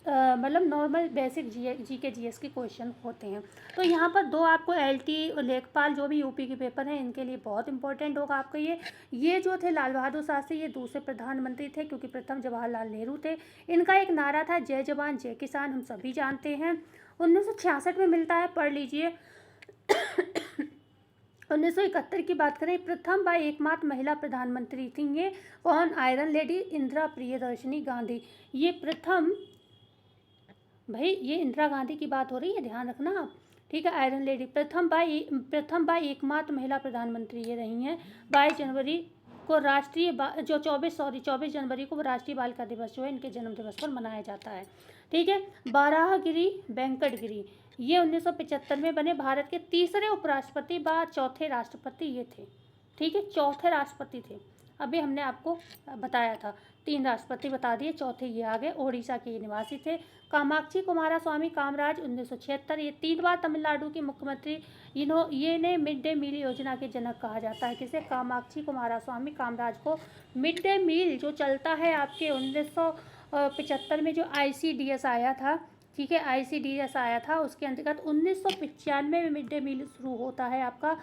मतलब नॉर्मल बेसिक जी के जीएस के क्वेश्चन होते हैं। तो यहाँ पर दो आपको एलटी लेखपाल जो भी यूपी के पेपर हैं, इनके लिए बहुत इंपॉर्टेंट होगा आपको ये जो थे लाल बहादुर शास्त्री, ये दूसरे प्रधानमंत्री थे, क्योंकि प्रथम जवाहरलाल नेहरू थे। इनका एक नारा था जय जवान जय किसान, हम सभी जानते हैं। 1966 में मिलता है, पढ़ लीजिए। 1971 की बात करें, प्रथम व एकमात्र महिला प्रधानमंत्री थी ये कौन? Iron lady Indira Priyadarshini Gandhi. ये प्रथम, भाई ये इंदिरा गांधी की बात हो रही है, ध्यान रखना आप। ठीक है, आयरन लेडी प्रथम बाई एकमात्र महिला प्रधानमंत्री ये रही हैं। 22 जनवरी को जो 24 जनवरी को राष्ट्रीय बालिका दिवस जो है इनके जन्म दिवस पर मनाया जाता है। ठीक है, बाराहगिरी वेंकटगिरी ये 1975 में बने भारत के तीसरे उपराष्ट्रपति व चौथे राष्ट्रपति ये थे। ठीक है, चौथे राष्ट्रपति थे। अभी हमने आपको बताया था, 3 राष्ट्रपति बता दिए, चौथे ये आ गए। ओडिशा के निवासी थे। कामाक्षी कुमारा स्वामी कामराज 1976, ये 3 बार तमिलनाडु के मुख्यमंत्री। ये ने मिड डे मील योजना के जनक कहा जाता है। किसे? कामाक्षी कुमारा स्वामी कामराज को। मिड डे मील जो चलता है आपके 1975 में जो ICDS आया था, ठीक है, ICDS आया था, उसके अंतर्गत 1995 में मिड डे मील शुरू होता है आपका।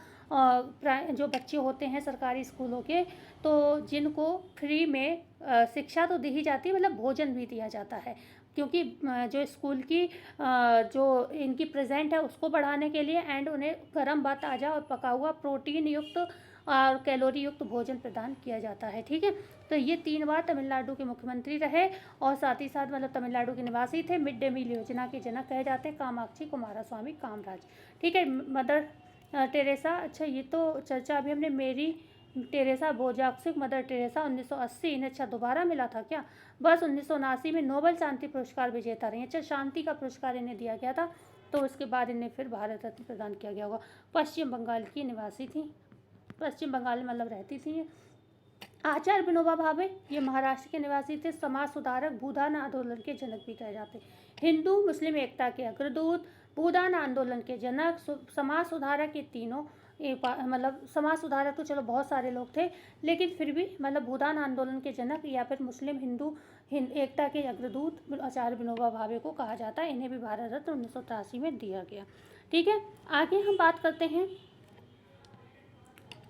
जो बच्चे होते हैं सरकारी स्कूलों के, तो जिनको फ्री में शिक्षा तो दी ही जाती है, मतलब भोजन भी दिया जाता है, क्योंकि जो स्कूल की जो इनकी प्रेजेंट है उसको बढ़ाने के लिए, एंड उन्हें गर्म व ताज़ा और पका हुआ प्रोटीन युक्त और कैलोरी युक्त भोजन प्रदान किया जाता है। ठीक है, तो ये 3 बार तमिलनाडु के मुख्यमंत्री रहे और साथ ही साथ मतलब तमिलनाडु के निवासी थे। मिड डे मील योजना के जनक कहे जाते हैं कामाक्षी कुमारा स्वामी कामराज। ठीक है, मदर टेरेसा, अच्छा ये तो चर्चा अभी हमने मेरी टेरेसा बोजाक्स्यू, मदर टेरेसा 1980, इन्हें अच्छा दोबारा मिला था क्या? बस 1979 में नोबेल शांति पुरस्कार विजेता रही। अच्छा, शांति का पुरस्कार इन्हें दिया गया था, तो उसके बाद इन्हें फिर भारत रत्न प्रदान किया गया होगा। पश्चिम बंगाल की निवासी थी, पश्चिम बंगाल में मतलब रहती थी। आचार्य विनोबा भावे ये महाराष्ट्र के निवासी थे। समाज सुधारक, भूदान आंदोलन के जनक भी कहे जाते। हिंदू मुस्लिम एकता के अग्रदूत, भूदान आंदोलन के जनक, समाज सुधारक, ये तीनों मतलब समाज सुधारक तो चलो बहुत सारे लोग थे, लेकिन फिर भी मतलब भूदान आंदोलन के जनक या फिर मुस्लिम हिंदू एकता के अग्रदूत आचार्य विनोबा भावे को कहा जाता है। इन्हें भी भारत रत्न 1983 में दिया गया। ठीक है, आगे हम बात करते हैं।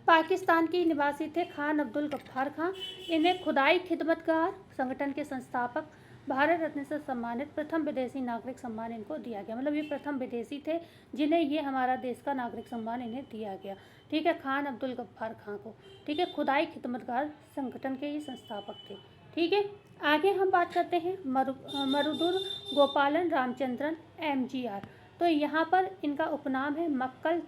पाकिस्तान के निवासी थे खान अब्दुल गफ्फार खान। इन्हें खुदाई खिदमतगार संगठन के संस्थापक, भारत रत्न से सम्मानित, प्रथम विदेशी नागरिक सम्मान इनको दिया गया। मतलब ये प्रथम विदेशी थे जिन्हें ये हमारा देश का नागरिक सम्मान इन्हें दिया गया। ठीक है, खान अब्दुल गफ्फार खान को। ठीक है, खुदाई खिदमतगार संगठन के ये संस्थापक थे। ठीक है, आगे हम बात करते हैं मरुदुर गोपालन रामचंद्रन MGR। तो यहाँ पर इनका उपनाम है मक्कल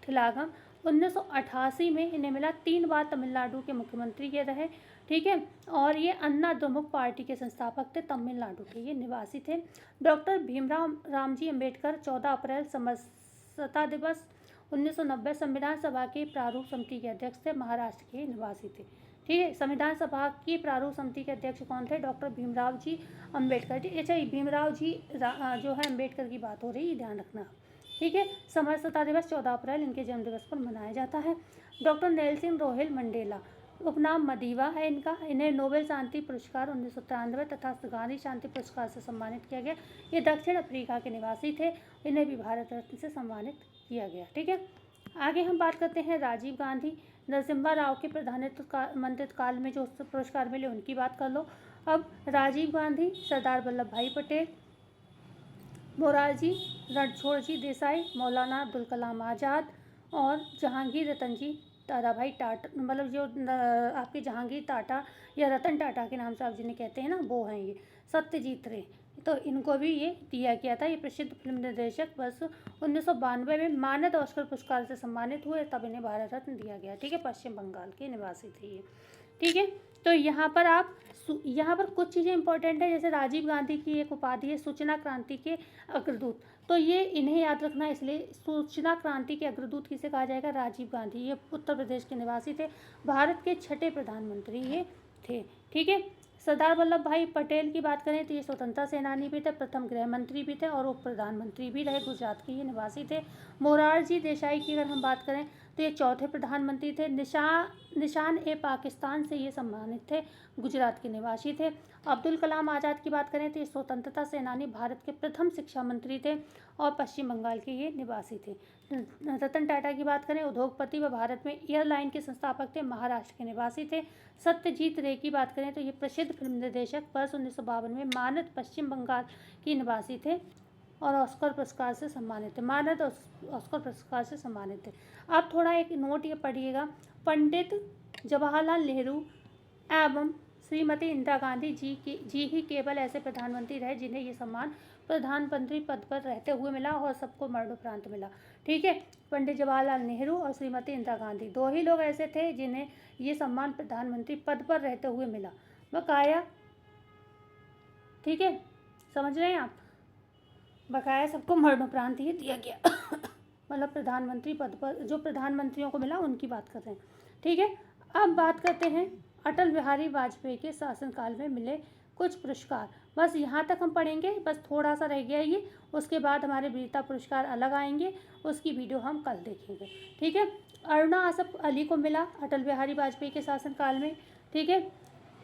थिलागम। 1988 में इन्हें मिला। 3 बार तमिलनाडु के मुख्यमंत्री ये रहे। ठीक है, और ये अन्ना द्रमुक पार्टी के संस्थापक थे, तमिलनाडु के ये निवासी थे। डॉक्टर भीमराव रामजी अम्बेडकर 14 अप्रैल समरसता दिवस 1990 संविधान सभा के प्रारूप समिति के अध्यक्ष थे, महाराष्ट्र के निवासी थे। ठीक है, संविधान सभा की प्रारूप समिति के अध्यक्ष कौन थे? डॉक्टर भीमराव जी अम्बेडकर। अच्छा, भीमराव जी जो है अम्बेडकर की बात हो रही है, ध्यान रखना। ठीक है, समरसता दिवस 14 अप्रैल इनके जन्म दिवस पर मनाया जाता है। डॉक्टर नेल्सन रोहिल मंडेला, उपनाम मदीवा है इनका। इन्हें नोबेल शांति पुरस्कार 1993 तथा गांधी शांति पुरस्कार से सम्मानित किया गया। ये दक्षिण अफ्रीका के निवासी थे। इन्हें भी भारत रत्न से सम्मानित किया गया। ठीक है, आगे हम बात करते हैं राजीव गांधी। नरसिम्हा राव के मंत्रित्व काल में जो पुरस्कार मिले उनकी बात कर लो। अब राजीव गांधी, सरदार वल्लभ भाई पटेल, मोरारजी रणछोड़जी देसाई, मौलाना अब्दुल कलाम आज़ाद और जहांगीर रतन जी दादाभाई टाटा, मतलब जो आपके जहांगीर टाटा या रतन टाटा के नाम से आप जिन्हें कहते हैं ना, वो हैं ये। सत्यजीत रे, तो इनको भी ये दिया गया था। ये प्रसिद्ध फिल्म निर्देशक वर्ष 1992 में मानद ऑस्कर पुरस्कार से सम्मानित हुए, तब इन्हें भारत रत्न दिया गया। ठीक है, पश्चिम बंगाल के निवासी थे ये। ठीक है, तो यहाँ पर कुछ चीज़ें इंपॉर्टेंट है, जैसे राजीव गांधी की एक उपाधि है सूचना क्रांति के अग्रदूत, तो ये इन्हें याद रखना, इसलिए सूचना क्रांति के अग्रदूत किसे कहा जाएगा? राजीव गांधी। ये उत्तर प्रदेश के निवासी थे, भारत के 6ठे प्रधानमंत्री ये थे। ठीक है, सरदार वल्लभ भाई पटेल की बात करें तो ये स्वतंत्रता सेनानी भी थे, प्रथम गृह मंत्री भी थे और उप प्रधानमंत्री भी रहे, गुजरात के ये निवासी थे। मोरारजी देसाई की अगर हम बात करें तो ये 4थे प्रधानमंत्री थे। निशान ए पाकिस्तान से ये सम्मानित थे, गुजरात के निवासी थे। अब्दुल कलाम आज़ाद की बात करें तो ये स्वतंत्रता सेनानी, भारत के प्रथम शिक्षा मंत्री थे और पश्चिम बंगाल के ये निवासी थे। रतन टाटा की बात करें, उद्योगपति व भारत में एयरलाइन के संस्थापक थे, महाराष्ट्र के निवासी थे। सत्यजीत रे की बात करें तो ये प्रसिद्ध फिल्म निर्देशक, वर्ष 1952 में मानद पश्चिम बंगाल के निवासी थे और ऑस्कर पुरस्कार से सम्मानित थे, मानद ऑस्कर पुरस्कार से सम्मानित थे। अब थोड़ा एक नोट ये पढ़िएगा, पंडित जवाहरलाल नेहरू एवं श्रीमती इंदिरा गांधी जी ही केवल ऐसे प्रधानमंत्री रहे जिन्हें ये सम्मान प्रधानमंत्री पद पर रहते हुए मिला और सबको मरणोपरांत मिला। ठीक है, पंडित जवाहरलाल नेहरू और श्रीमती इंदिरा गांधी 2 ही लोग ऐसे थे जिन्हें ये सम्मान प्रधानमंत्री पद पर रहते हुए मिला, बकाया। ठीक है, समझ रहे हैं आप, बकाया सबको मरणोपरांत ये दिया गया मतलब प्रधानमंत्री पद पर जो प्रधानमंत्रियों को मिला उनकी बात कर रहे हैं। ठीक है, अब बात करते हैं अटल बिहारी वाजपेयी के शासनकाल में मिले कुछ पुरस्कार। बस यहाँ तक हम पढ़ेंगे, बस थोड़ा सा रह गया ये, उसके बाद हमारे वीरता पुरस्कार अलग आएंगे, उसकी वीडियो हम कल देखेंगे। ठीक है, अरुणा आसफ अली को मिला अटल बिहारी वाजपेयी के शासनकाल में। ठीक है,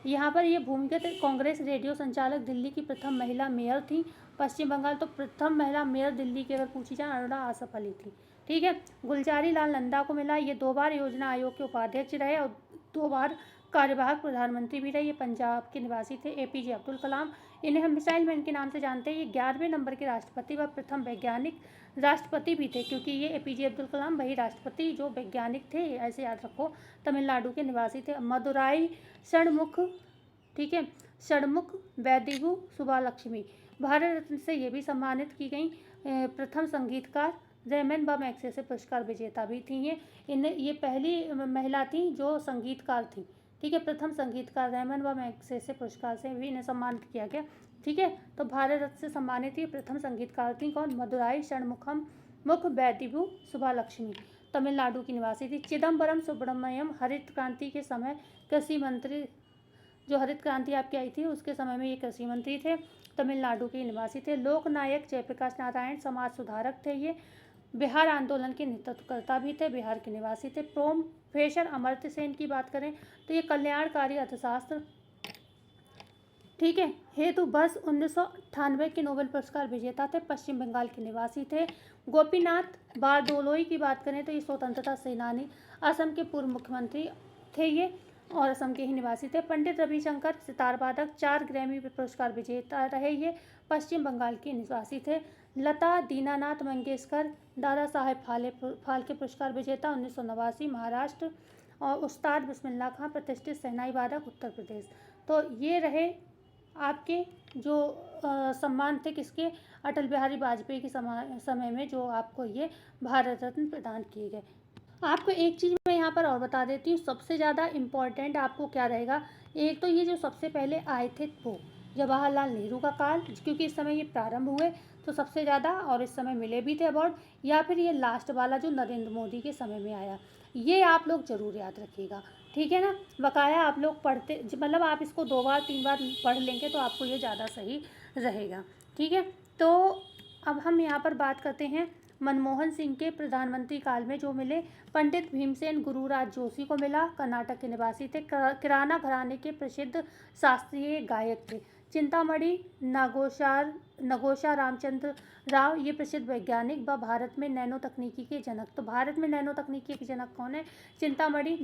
यहाँ पर ये भूमिगत कांग्रेस रेडियो संचालक, दिल्ली की प्रथम महिला मेयर थी। पश्चिम बंगाल तो प्रथम महिला मेयर दिल्ली की अगर पूछी जाए अरुणा आसफ अली थी। ठीक है, गुलजारी लाल नंदा को मिला, ये 2 बार योजना आयोग के उपाध्यक्ष रहे और 2 बार कार्यवाहक प्रधानमंत्री भी रहे। ये पंजाब के निवासी थे। एपीजे अब्दुल कलाम, इन्हें हम मिसाइल मैन के नाम से जानते हैं। ये 11वें नंबर के राष्ट्रपति व प्रथम वैज्ञानिक राष्ट्रपति भी थे, क्योंकि ये एपीजे अब्दुल कलाम वही राष्ट्रपति जो वैज्ञानिक थे, ऐसे याद रखो। तमिलनाडु के निवासी थे। मदुराई षणमुख, ठीक है, षणमुख वैदिगु सुब्बालक्ष्मी, भारत रत्न से ये भी सम्मानित की गई। प्रथम संगीतकार, रेमन व मैग्सेसे पुरस्कार विजेता भी थी ये पहली महिला थी जो संगीतकार थी। ठीक है, प्रथम संगीतकार, रेमन व मैग्सेसे पुरस्कार से भी इन्हें सम्मानित किया गया। ठीक है, तो भारत रत्न से सम्मानित ये प्रथम संगीतकार थी कौन? मदुराई षणमुख वैदिगु सुब्बालक्ष्मी, तमिलनाडु की निवासी थी। चिदम्बरम सुब्रमण्यम, हरित क्रांति के समय कृषि मंत्री, जो हरित क्रांति आपकी आई थी उसके समय में ये कृषि मंत्री थे, तमिलनाडु के निवासी थे। लोकनायक जयप्रकाश नारायण, समाज सुधारक थे ये, बिहार आंदोलन के नेतृत्वकर्ता भी थे, बिहार के निवासी थे। प्रोफेसर अमर्त्य सेन की बात करें तो ये कल्याणकारी अर्थशास्त्र, ठीक है, हेतु वर्ष 1998 के नोबेल पुरस्कार विजेता थे, पश्चिम बंगाल के निवासी थे। गोपीनाथ बारदोलोई की बात करें तो ये स्वतंत्रता सेनानी, असम के पूर्व मुख्यमंत्री थे ये और असम के ही निवासी थे। पंडित रविशंकर सितार वादक, 4 ग्रैमी पुरस्कार विजेता रहे ये, पश्चिम बंगाल के निवासी थे। लता दीनानाथ मंगेशकर, दादा साहेब फाल्के पुरस्कार विजेता 1989, महाराष्ट्र। और उस्ताद बिस्मिल्लाह खां, प्रतिष्ठित शहनाई वादक, उत्तर प्रदेश। तो ये रहे आपके जो सम्मान थे किसके? अटल बिहारी वाजपेयी के समय में जो आपको ये भारत रत्न प्रदान किए गए। आपको एक चीज़ मैं यहाँ पर और बता देती हूँ, सबसे ज़्यादा इम्पॉर्टेंट आपको क्या रहेगा, एक तो ये जो सबसे पहले आए थे वो जवाहरलाल नेहरू का काल, क्योंकि इस समय ये प्रारंभ हुए तो सबसे ज़्यादा और इस समय मिले भी थे अवार्ड, या फिर ये लास्ट वाला जो नरेंद्र मोदी के समय में आया, ये आप लोग ज़रूर याद रखिएगा। ठीक है ना, बकाया आप लोग पढ़ते, मतलब आप इसको 2 बार 3 बार पढ़ लेंगे तो आपको ये ज़्यादा सही रहेगा। ठीक है, तो अब हम यहाँ पर बात करते हैं मनमोहन सिंह के प्रधानमंत्री काल में जो मिले। पंडित भीमसेन गुरुराज जोशी को मिला, कर्नाटक के निवासी थे, किराना घराने के प्रसिद्ध शास्त्रीय गायक थे। चिंतामणि नगोशा रामचंद्र राव, ये प्रसिद्ध वैज्ञानिक व भारत में नैनो तकनीकी के जनक। तो भारत में नैनो तकनीकी के जनक कौन है? चिंतामणि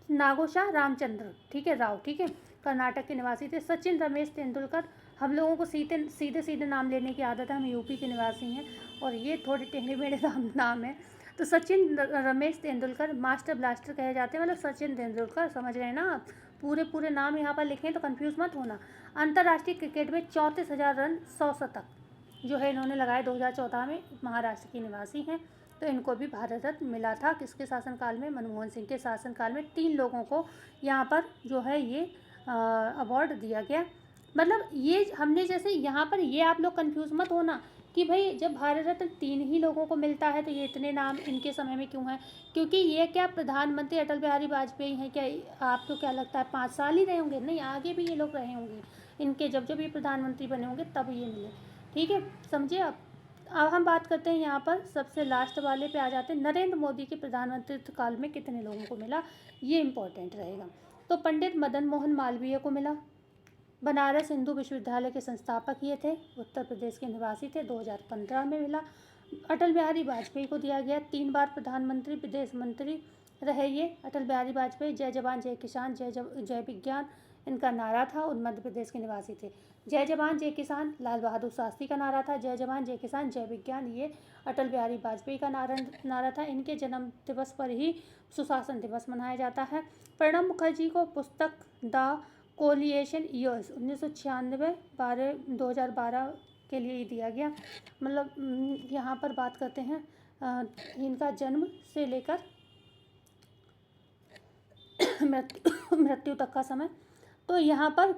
नागोशा रामचंद्र, ठीक है, राव, ठीक है, कर्नाटक के निवासी थे। सचिन रमेश तेंदुलकर, हम लोगों को सीधे नाम लेने की आदत है, हम यूपी के निवासी हैं और ये थोड़े टेढ़े मेढ़े नाम है। तो सचिन रमेश तेंदुलकर मास्टर ब्लास्टर कहे जाते हैं, मतलब सचिन तेंदुलकर, समझ रहे हैं ना आप। पूरे नाम यहाँ पर लिखें तो कंफ्यूज मत होना। अंतर्राष्ट्रीय क्रिकेट में 34,000 रन 100 शतक जो है इन्होंने लगाए 2014 में। महाराष्ट्र के निवासी हैं। तो इनको भी भारत रत्न मिला था किसके शासनकाल में? मनमोहन सिंह के शासनकाल में। 3 लोगों को यहाँ पर जो है ये अवार्ड दिया गया। मतलब ये हमने जैसे यहाँ पर ये आप लोग कंफ्यूज मत होना कि भाई जब भारत रत्न 3 ही लोगों को मिलता है तो ये इतने नाम इनके समय में क्यों हैं? क्योंकि ये क्या प्रधानमंत्री अटल बिहारी वाजपेयी हैं क्या? आपको क्या लगता है 5 साल ही रहे होंगे? नहीं, आगे भी ये लोग रहे होंगे। इनके जब ये प्रधानमंत्री बने होंगे तब ये मिले। ठीक है, समझे आप? अब हम बात करते हैं यहाँ पर सबसे लास्ट वाले पे आ जाते हैं। नरेंद्र मोदी के प्रधानमंत्रित्व काल में कितने लोगों को मिला? ये इम्पोर्टेंट रहेगा। तो पंडित मदन मोहन मालवीय को मिला। बनारस हिंदू विश्वविद्यालय के संस्थापक ये थे, उत्तर प्रदेश के निवासी थे, 2015 में मिला। अटल बिहारी वाजपेयी को दिया गया, 3 बार प्रधानमंत्री विदेश मंत्री रहे ये अटल बिहारी वाजपेयी। जय जवान जय किसान जय विज्ञान इनका नारा था और मध्य प्रदेश के निवासी थे। जय जवान जय किसान लाल बहादुर शास्त्री का नारा था। जय जवान जय किसान जय विज्ञान ये अटल बिहारी वाजपेयी का नारा था। इनके जन्म दिवस पर ही सुशासन दिवस मनाया जाता है। प्रणब मुखर्जी को पुस्तक द कोलिएशन ईयर्स 1996 2012 के लिए दिया गया। मतलब यहाँ पर बात करते हैं इनका जन्म से लेकर मृत्यु तक का समय। तो यहाँ पर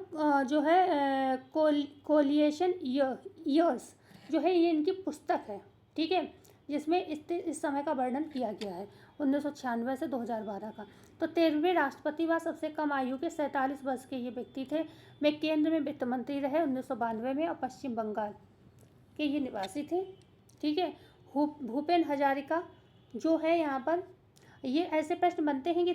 जो है कोलिएशन ईयर्स जो है ये इनकी पुस्तक है। ठीक है, जिसमें इस समय का वर्णन किया गया है 1996 से 2012 का। तो 13वें राष्ट्रपति व सबसे कम आयु के 47 वर्ष के ये व्यक्ति थे। वे केंद्र में वित्त मंत्री रहे 1992 में और पश्चिम बंगाल के ये निवासी थे। ठीक है, भूपेन हजारिका जो है यहाँ पर ये ऐसे प्रश्न बनते हैं कि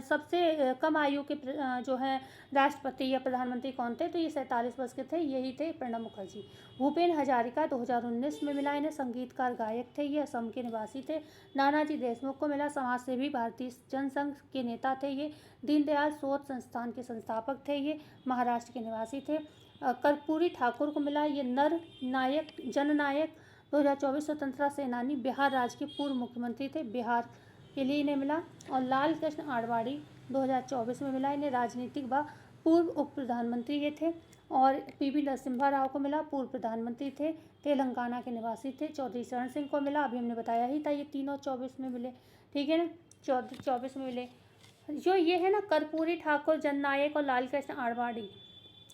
सबसे कम आयु के जो है राष्ट्रपति या प्रधानमंत्री कौन थे? तो ये 47 वर्ष के थे, यही थे प्रणब मुखर्जी। भूपेन हजारिका 2019 में मिला। इन्हें संगीतकार गायक थे, ये असम के निवासी थे। नानाजी देशमुख को मिला, समाजसेवी भारतीय जनसंघ के नेता थे ये। दीनदयाल शोध संस्थान के संस्थापक थे ये, महाराष्ट्र के निवासी थे। कर्पूरी ठाकुर को मिला, ये नर नायक जननायक 2024 स्वतंत्रता सेनानी बिहार राज्य के पूर्व मुख्यमंत्री थे, बिहार के लिए इन्हें मिला। और लाल कृष्ण आडवाणी 2024 में मिला, इन्हें राजनीतिक व पूर्व उप प्रधानमंत्री ये थे। और पीवी नरसिम्हा राव को मिला, पूर्व प्रधानमंत्री थे, तेलंगाना के निवासी थे। चौधरी चरण सिंह को मिला, अभी हमने बताया ही था ये तीनों 24 में मिले। ठीक है ना, 24 में मिले। जो ये है ना कर्पूरी ठाकुर जननायक और लाल कृष्ण आडवाणी,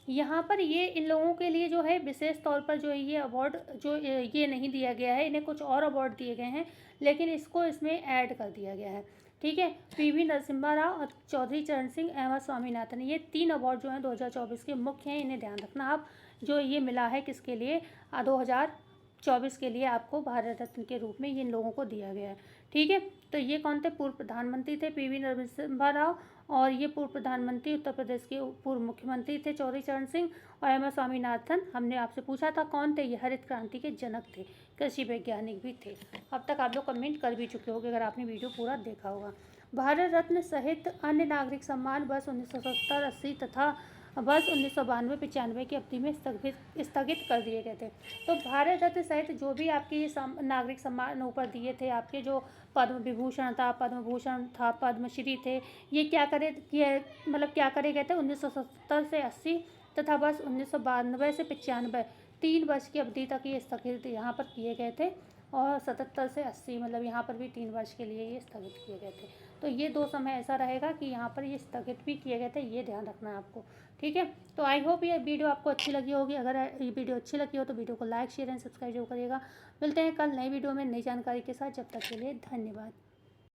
यहाँ पर ये इन लोगों के लिए जो है विशेष तौर पर जो ये अवार्ड जो ये नहीं दिया गया है, इन्हें कुछ और अवार्ड दिए गए हैं लेकिन इसको इसमें ऐड कर दिया गया है। ठीक है, पीवी नरसिम्हा राव और चौधरी चरण सिंह एवं स्वामीनाथन, ये 3 अवार्ड जो हैं 2024 के मुख्य हैं, इन्हें ध्यान रखना आप। जो ये मिला है किसके लिए? 2024 के लिए आपको भारत रत्न के रूप में इन लोगों को दिया गया है। ठीक है, तो ये कौन थे? पूर्व प्रधानमंत्री थे पीवी नरसिम्हा राव, और ये पूर्व प्रधानमंत्री उत्तर प्रदेश के पूर्व मुख्यमंत्री थे चौधरी चरण सिंह। और एम एस स्वामीनाथन, हमने आपसे पूछा था कौन थे? ये हरित क्रांति के जनक थे, कृषि वैज्ञानिक भी थे। अब तक आप लोग कमेंट कर भी चुके होंगे अगर आपने वीडियो पूरा देखा होगा। भारत रत्न सहित अन्य नागरिक सम्मान वर्ष 1970-80 तथा वर्ष 1992-95 की अवधि में स्थगित कर दिए गए थे। तो भारत रत्न सहित जो भी आपके ये नागरिक सम्मान ऊपर दिए थे, आपके जो पद्म विभूषण था, पद्म भूषण था, पद्मश्री थे, ये क्या करे गए थे? 1970 से 80 तथा वर्ष 1992 से 95 3 वर्ष की अवधि तक ये स्थगित यहाँ पर किए गए थे। और 77 से 80 मतलब यहाँ पर भी 3 वर्ष के लिए ये स्थगित किए गए थे। तो ये 2 समय ऐसा रहेगा कि यहाँ पर ये स्थगित भी किए गए थे, ये ध्यान रखना है आपको। ठीक है, तो आई होप ये वीडियो आपको अच्छी लगी होगी। अगर ये वीडियो अच्छी लगी हो तो वीडियो को लाइक शेयर एंड सब्सक्राइब जरूर करिएगा। मिलते हैं कल नई वीडियो में नई जानकारी के साथ। जब तक के लिए धन्यवाद।